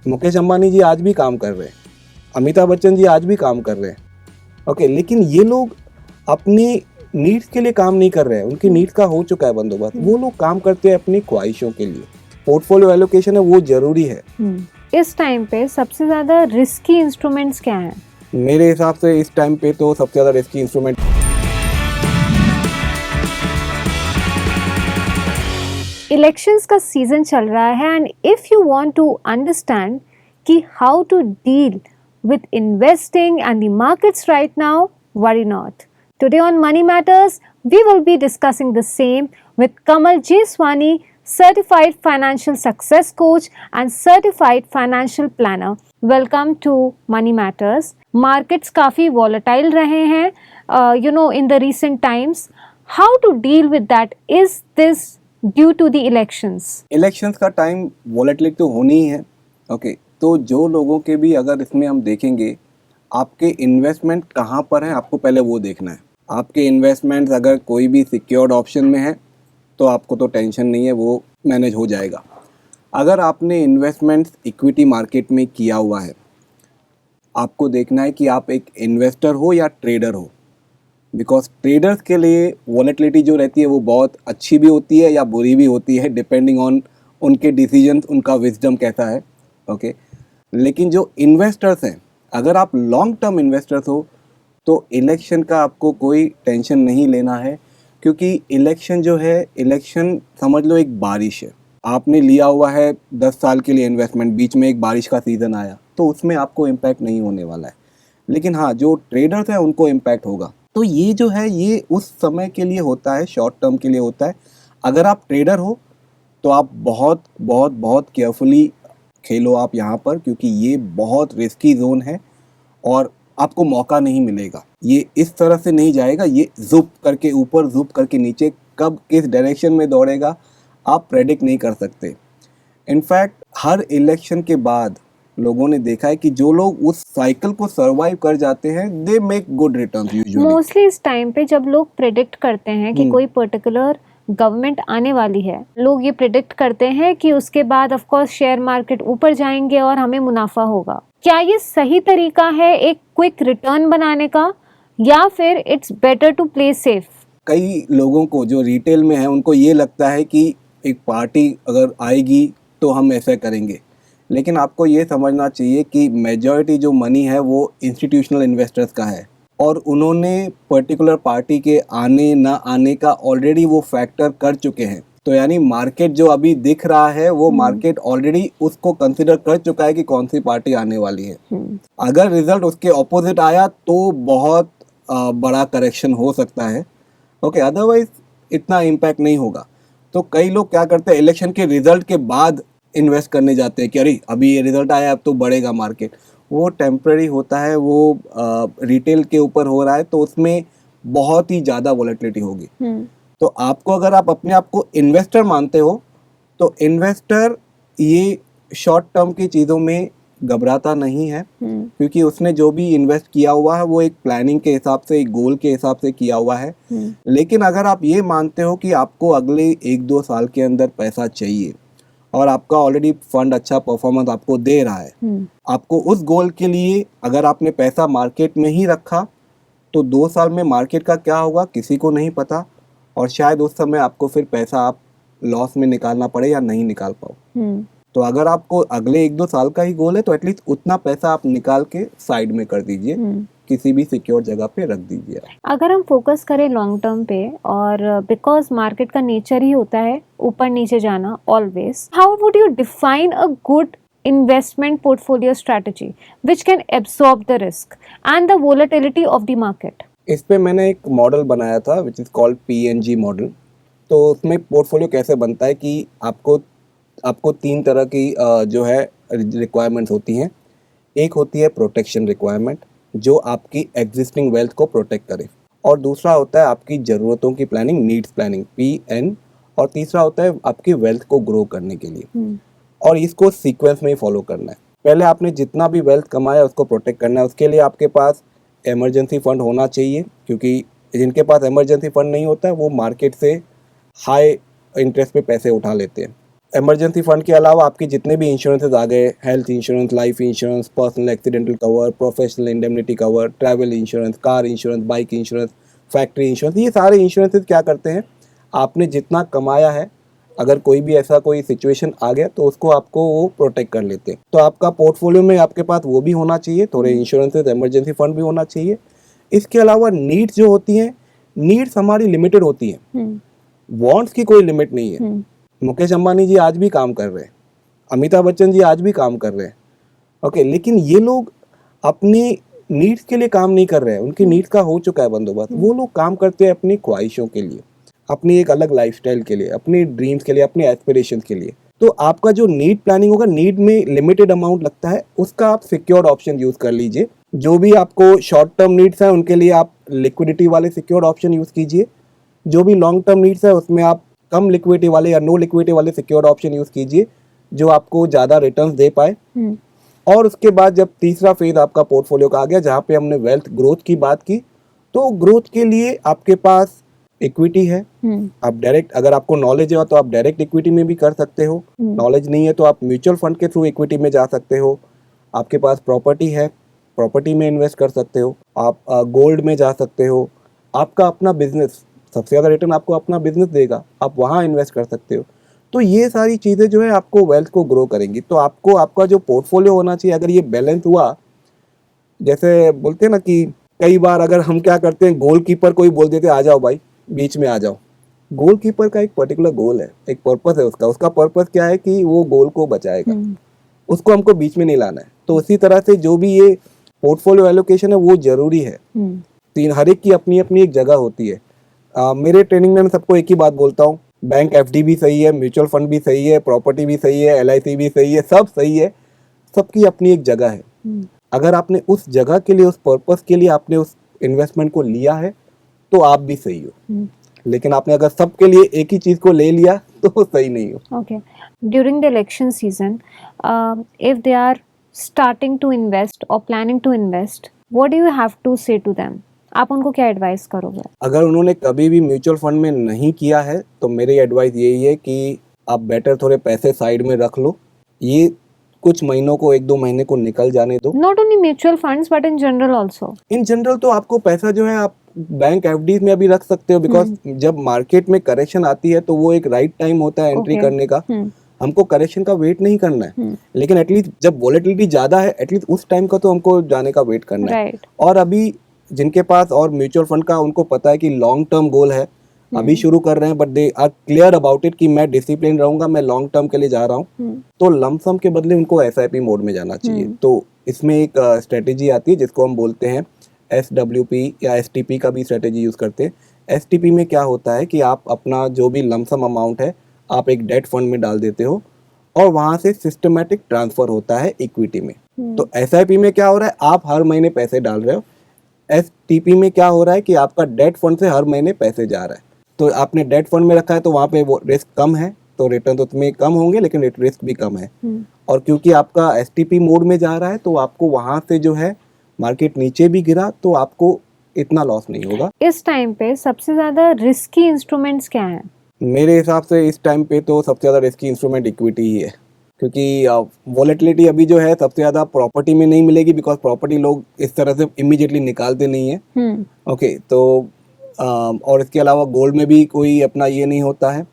मुकेश अंबानी जी आज भी काम कर रहे हैं, अमिताभ बच्चन जी आज भी काम कर रहे हैं, ओके। लेकिन ये लोग अपनी नीड्स के लिए काम नहीं कर रहे हैं, उनकी नीड्स का हो चुका है बंदोबस्त। वो लोग काम करते हैं अपनी ख्वाहिशों के लिए। पोर्टफोलियो एलोकेशन है वो जरूरी है। इस टाइम पे सबसे ज्यादा रिस्की इंस्ट्रूमेंट्स क्या हैं? मेरे हिसाब से इस टाइम पे तो सबसे ज्यादा रिस्की इंस्ट्रूमेंट इलेक्शंस का सीजन चल रहा है and if you want to understand कि how to deal with investing and the markets right now, worry not. Today on Money Matters, we will be discussing the same with Kamal Jeswani, Certified Financial Success Coach and Certified Financial Planner. Welcome to Money Matters. Markets काफ़ी volatile रहे हैं, in the recent times. How to deal with that? Is this due to the elections? Elections का time volatility तो होनी ही है, okay. तो जो लोगों के भी अगर इसमें हम देखेंगे, आपके इन्वेस्टमेंट कहाँ पर हैं आपको पहले वो देखना है। आपके इन्वेस्टमेंट्स अगर कोई भी सिक्योर्ड ऑप्शन में है तो आपको तो टेंशन नहीं है, वो मैनेज हो जाएगा। अगर आपने इन्वेस्टमेंट्स इक्विटी मार्केट में किया हुआ है, आपको देखना है कि आप एक इन्वेस्टर हो या ट्रेडर हो। बिकॉज ट्रेडर्स के लिए वॉलेटिलिटी जो रहती है वो बहुत अच्छी भी होती है या बुरी भी होती है, डिपेंडिंग ऑन उनके डिसीजंस, उनका विजडम कैसा है, ओके। लेकिन जो इन्वेस्टर्स हैं, अगर आप लॉन्ग टर्म इन्वेस्टर्स हो तो इलेक्शन का आपको कोई टेंशन नहीं लेना है, क्योंकि इलेक्शन जो है, इलेक्शन समझ लो एक बारिश है। आपने लिया हुआ है 10 साल के लिए इन्वेस्टमेंट, बीच में एक बारिश का सीज़न आया तो उसमें आपको इम्पैक्ट नहीं होने वाला है। लेकिन हाँ, जो ट्रेडर्स हैं उनको इम्पैक्ट होगा। तो ये जो है ये उस समय के लिए होता है, शॉर्ट टर्म के लिए होता है। अगर आप ट्रेडर हो तो आप बहुत बहुत बहुत केयरफुली खेलो आप यहाँ पर, क्योंकि ये बहुत रिस्की जोन है और आपको मौका नहीं मिलेगा। ये इस तरह से नहीं जाएगा, ये ज़ूप करके ऊपर, ज़ूप करके नीचे, कब किस डायरेक्शन में दौड़ेगा आप प्रेडिक्ट नहीं कर सकते। इनफैक्ट हर इलेक्शन के बाद लोगों ने देखा है कि जो लोग उस साइकिल को सर्वाइव कर जाते हैं, they make good returns usually. Mostly इस टाइम पे जब लोग प्रेडिक्ट करते हैं कि कोई पर्टिकुलर गवर्नमेंट आने वाली है, लोग ये प्रेडिक्ट करते हैं कि उसके बाद ऑफ कोर्स शेयर मार्केट ऊपर जाएंगे और हमें मुनाफा होगा। क्या ये सही तरीका है एक क्विक रिटर्न बनाने का, या फिर it's better to play safe? कई लोगों को जो रिटेल में है उनको ये लगता है कि एक पार्टी अगर आएगी तो हम ऐसा करेंगे, लेकिन आपको ये समझना चाहिए कि मेजॉरिटी जो मनी है वो इंस्टीट्यूशनल इन्वेस्टर्स का है और उन्होंने पर्टिकुलर पार्टी के आने ना आने का ऑलरेडी वो फैक्टर कर चुके हैं। तो यानी मार्केट जो अभी दिख रहा है वो मार्केट ऑलरेडी उसको कंसिडर कर चुका है कि कौन सी पार्टी आने वाली है। अगर रिजल्ट उसके ऑपोजिट आया तो बहुत बड़ा करेक्शन हो सकता है, ओके। अदरवाइज इतना इम्पैक्ट नहीं होगा। तो कई लोग क्या करते हैं, इलेक्शन के रिजल्ट के बाद इन्वेस्ट करने जाते हैं कि अरे अभी ये रिजल्ट आया अब तो बढ़ेगा मार्केट। वो टेम्पररी होता है, वो रिटेल के ऊपर हो रहा है तो उसमें बहुत ही ज़्यादा वॉलेटिलिटी होगी। तो आपको, अगर आप अपने आप को इन्वेस्टर मानते हो तो इन्वेस्टर ये शॉर्ट टर्म की चीज़ों में घबराता नहीं है, क्योंकि उसने जो भी इन्वेस्ट किया हुआ है वो एक प्लानिंग के हिसाब से, एक गोल के हिसाब से किया हुआ है। लेकिन अगर आप ये मानते हो कि आपको अगले 1-2 साल के अंदर पैसा चाहिए और आपका ऑलरेडी फंड अच्छा परफॉर्मेंस आपको दे रहा है, आपको उस गोल के लिए अगर आपने पैसा मार्केट में ही रखा तो 2 साल में मार्केट का क्या होगा किसी को नहीं पता, और शायद उस समय आपको फिर पैसा आप लॉस में निकालना पड़े या नहीं निकाल पाओ। तो अगर आपको अगले 1-2 साल का ही गोल है तो एटलीस्ट उतना पैसा आप निकाल के साइड में कर दीजिए, किसी भी सिक्योर जगह पे रख दीजिए। अगर हम फोकस करें लॉन्ग टर्म पे, और बिकॉज मार्केट का नेचर ही होता है ऊपर नीचे जाना always, how would you define a good investment portfolio strategy which can absorb the risk and the volatility of the market? इस पे मैंने एक मॉडल बनाया था which is called PNG model. तो उसमें पोर्टफोलियो कैसे बनता है कि आपको 3 तरह की जो है रिक्वायरमेंट्स होती हैं। एक होती है प्रोटेक्शन रिक्वायरमेंट, जो आपकी एग्जिस्टिंग वेल्थ को प्रोटेक्ट करे, और दूसरा होता है आपकी ज़रूरतों की प्लानिंग, नीड्स प्लानिंग, PN, और तीसरा होता है आपकी वेल्थ को ग्रो करने के लिए। और इसको सीक्वेंस में ही फॉलो करना है। पहले आपने जितना भी वेल्थ कमाया उसको प्रोटेक्ट करना है। उसके लिए आपके पास इमरजेंसी फंड होना चाहिए, क्योंकि जिनके पास इमरजेंसी फंड नहीं होता है वो मार्केट से हाई इंटरेस्ट पे पैसे उठा लेते हैं। इमरजेंसी फंड के अलावा आपके जितने भी इंश्योरेंसेज आ गए, health insurance, life insurance, personal accidental cover, professional indemnity cover, travel insurance, car insurance, bike insurance, factory insurance, ये सारे इंश्योरेंसेज क्या करते हैं, आपने जितना कमाया है अगर कोई भी ऐसा कोई सिचुएशन आ गया तो उसको आपको वो प्रोटेक्ट कर लेते हैं। तो आपका पोर्टफोलियो में आपके पास वो भी होना चाहिए, थोड़े इंश्योरेंसेज, इमरजेंसी फंड भी होना चाहिए। इसके अलावा नीड्स जो होती हैं, नीड्स हमारी लिमिटेड होती हैं, वांट्स की कोई लिमिट नहीं है। मुकेश अंबानी जी आज भी काम कर रहे हैं, अमिताभ बच्चन जी आज भी काम कर रहे हैं, ओके, लेकिन ये लोग अपनी नीड्स के लिए काम नहीं कर रहे हैं, उनकी नीड्स का हो चुका है बंदोबस्त। वो लोग काम करते हैं अपनी ख्वाहिशों के लिए, अपनी एक अलग लाइफस्टाइल के लिए, अपनी ड्रीम्स के लिए, अपने एस्पिरेशंस के लिए। तो आपका जो नीड प्लानिंग होगा, नीड में लिमिटेड अमाउंट लगता है, उसका आप सिक्योर्ड ऑप्शन यूज कर लीजिए। जो भी आपको शॉर्ट टर्म नीड्स है उनके लिए आप लिक्विडिटी वाले सिक्योर्ड ऑप्शन यूज कीजिए। जो भी लॉन्ग टर्म नीड्स है उसमें आप कम लिक्विडिटी वाले या नो लिक्विडिटी वाले सिक्योर्ड ऑप्शन यूज कीजिए जो आपको ज़्यादा रिटर्न्स दे पाए। और उसके बाद जब तीसरा फेज आपका पोर्टफोलियो का आ गया, जहाँ पे हमने वेल्थ ग्रोथ की बात की, तो ग्रोथ के लिए आपके पास इक्विटी है। आप डायरेक्ट, अगर आपको नॉलेज है तो आप डायरेक्ट इक्विटी में भी कर सकते हो, नॉलेज नहीं है तो आप म्यूचुअल फंड के थ्रू इक्विटी में जा सकते हो। आपके पास प्रॉपर्टी है, प्रॉपर्टी में इन्वेस्ट कर सकते हो, आप गोल्ड में जा सकते हो। आपका अपना बिजनेस, सबसे ज़्यादा रिटर्न आपको अपना बिजनेस देगा, आप वहाँ इन्वेस्ट कर सकते हो। तो ये सारी चीज़ें जो है आपको वेल्थ को ग्रो करेंगी। तो आपको आपका जो पोर्टफोलियो होना चाहिए, अगर ये बैलेंस हुआ, जैसे बोलते हैं ना कि कई बार अगर हम क्या करते हैं, गोलकीपर कोई बोल देते आ जाओ भाई बीच में आ जाओ। गोलकीपर का एक पर्टिकुलर गोल है, एक पर्पस है उसका पर्पस क्या है कि वो गोल को बचाएगा, उसको हमको बीच में नहीं लाना है। तो उसी तरह से जो भी ये पोर्टफोलियो एलोकेशन है वो जरूरी है। हर एक की अपनी अपनी एक जगह होती है। मेरे ट्रेनिंग में मैं सबको एक ही बात बोलता हूँ, बैंक एफडी भी सही है, म्यूचुअल फंड भी सही है, प्रॉपर्टी भी सही है, एलआईसी भी सही है, सब सही है, सबकी अपनी एक जगह है। अगर आपने उस जगह के लिए, उस पर्पस के लिए आपने उस इन्वेस्टमेंट को लिया है तो आप भी सही हो। लेकिन आपने अगर सबके लिए एक ही चीज को ले लिया तो सही नहीं हो। Okay. During the election season, if they are starting to invest or planning to invest, what do you have to say to them? आप उनको क्या एडवाइस करोगे? अगर उन्होंने कभी भी म्यूचुअल फंड में नहीं किया है तो मेरी एडवाइस यही है कि आप बेटर थोड़े पैसे साइड में रख लो, ये कुछ महीनों को, 1-2 महीने को निकल जाने दो। Not only mutual funds but in general also. In general तो आपको पैसा जो है आप बैंक एफडी में भी रख सकते हो, बिकॉज जब मार्केट में करेक्शन आती है तो वो एक राइट टाइम होता है एंट्री करने का। हमको करेक्शन का वेट नहीं करना है, लेकिन एटलीस्ट जब वॉलेटिलिटी ज्यादा है, एटलीस्ट उस टाइम का तो हमको जाने का वेट करना है। और अभी जिनके पास और म्यूचुअल फंड का उनको पता है कि लॉन्ग टर्म गोल है, अभी शुरू कर रहे हैं, but they are clear about it कि मैं डिसिप्लिन रहूंगा, मैं लॉन्ग टर्म के लिए जा रहा हूँ, तो लमसम के बदले उनको एसआईपी मोड में जाना चाहिए। तो इसमें एक स्ट्रेटेजी आती है जिसको हम बोलते हैं SWP या STP का भी स्ट्रेटेजी यूज करते हैं। STP में क्या होता है कि आप अपना जो भी लमसम अमाउंट है आप एक डेट फंड में डाल देते हो और वहां से सिस्टमेटिक ट्रांसफर होता है इक्विटी में। तो SIP में क्या हो रहा है, आप हर महीने पैसे डाल रहे हो। STP में क्या हो रहा है कि आपका डेट फंड से हर महीने पैसे जा रहा है। तो आपने डेट फंड में रखा है तो वहाँ पे वो रिस्क कम है, तो रिटर्न तो तुम्हें कम होंगे लेकिन रिस्क भी कम है। और क्योंकि आपका STP मोड में जा रहा है तो आपको वहां से जो है मार्केट नीचे भी गिरा तो आपको इतना लॉस नहीं होगा। इस टाइम पे सबसे ज्यादा रिस्की इंस्ट्रूमेंट्स क्या हैं? मेरे हिसाब से इस टाइम पे तो सबसे ज्यादा रिस्की इंस्ट्रूमेंट इक्विटी ही है, क्योंकि वॉलेटिलिटी अभी जो है सबसे ज्यादा प्रॉपर्टी में नहीं मिलेगी, बिकॉज प्रॉपर्टी लोग इस तरह से इमीडिएटली निकालते नहीं है। ओके, तो और इसके अलावा गोल्ड में भी कोई अपना ये नहीं होता है।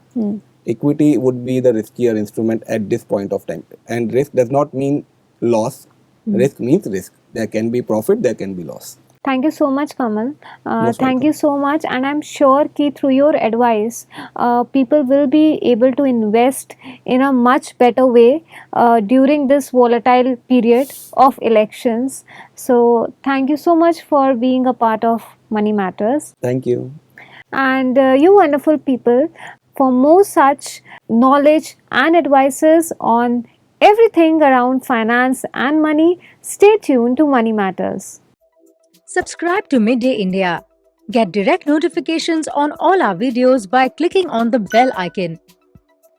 Equity would be the riskier instrument at this point of time, and risk does not mean loss, risk means risk. There can be profit, there can be loss. Thank you so much, Kamal. Most Thank you so much, and I'm sure कि through your advice, people will be able to invest in a much better way during this volatile period of elections. So thank you so much for being a part of Money Matters. Thank you. And you wonderful people, for more such knowledge and advices on everything around finance and money, stay tuned to Money Matters. Subscribe to Midday India. Get direct notifications on all our videos by clicking on the bell icon.